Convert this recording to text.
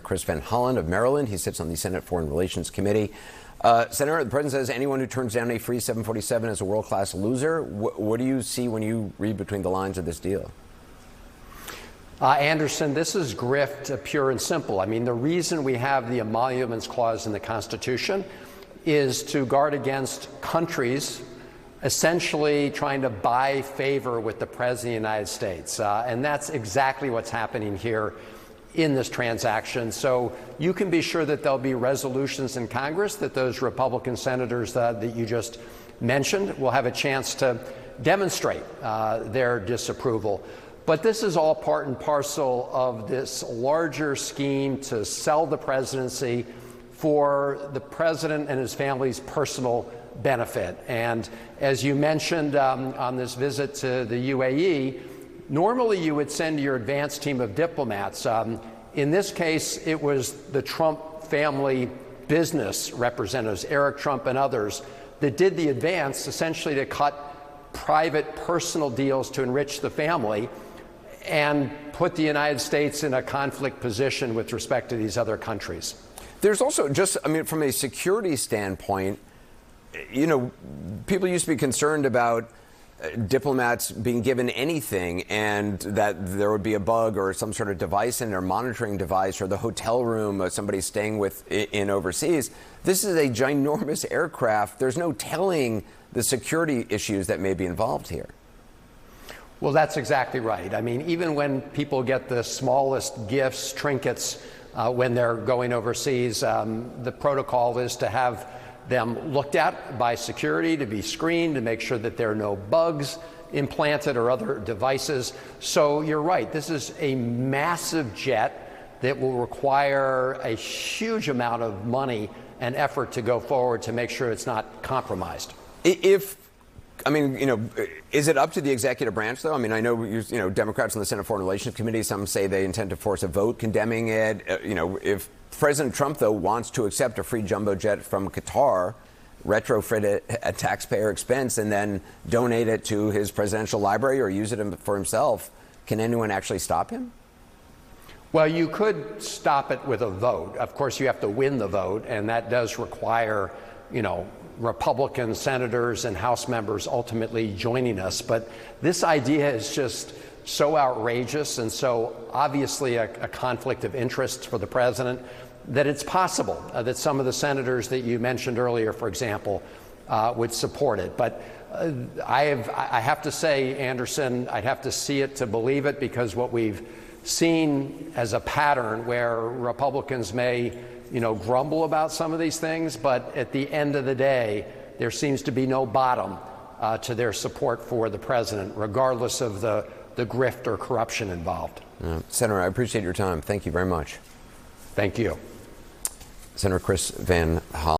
Chris Van Hollen of Maryland. He sits on the Senate Foreign Relations Committee. Senator, the president says anyone who turns down a free 747 is a world-class loser. What do you see when you read between the lines of this deal? Anderson, this is grift, pure and simple. I mean, the reason we have the emoluments clause in the Constitution is to guard against countries essentially trying to buy favor with the President of the United States. And that's exactly what's happening here in this transaction. So you can be sure that there'll be resolutions in Congress that those Republican senators that you just mentioned will have a chance to demonstrate their disapproval. But this is all part and parcel of this larger scheme to sell the presidency for the president and his family's personal benefit. And as you mentioned on this visit to the UAE, normally you would send your advance team of diplomats. In this case, it was the Trump family business representatives, Eric Trump and others, that did the advance essentially to cut private personal deals to enrich the family and put the United States in a conflict position with respect to these other countries. There's also just, I mean, from a security standpoint, you know, people used to be concerned about diplomats being given anything and that there would be a bug or some sort of device in their monitoring device or the hotel room somebody staying in overseas. This is a ginormous aircraft. There's no telling the security issues that may be involved here. Well, that's exactly right. I mean, even when people get the smallest gifts, trinkets, when they're going overseas, the protocol is to have them looked at by security, to be screened, to make sure that there are no bugs implanted or other devices. So you're right, this is a massive jet that will require a huge amount of money and effort to go forward to make sure it's not compromised. I mean, you know, is it up to the executive branch, though? I mean, I know, you know, Democrats on the Senate Foreign Relations Committee, some say they intend to force a vote condemning it. You know, if President Trump, though, wants to accept a free jumbo jet from Qatar, retrofit it at taxpayer expense, and then donate it to his presidential library or use it for himself, can anyone actually stop him? Well, you could stop it with a vote. Of course, you have to win the vote, and that does require, you know, Republican senators and House members ultimately joining us. But this idea is just so outrageous and so obviously a conflict of interest for the president that it's possible that some of the senators that you mentioned earlier, for example, would support it. But I have to say, Anderson, I'd have to see it to believe it, because what we've seen as a pattern where Republicans may, you know, grumble about some of these things, but at the end of the day, there seems to be no bottom to their support for the president, regardless of the grift or corruption involved. Senator, I appreciate your time. Thank you very much. Thank you. Senator Chris Van Hollen.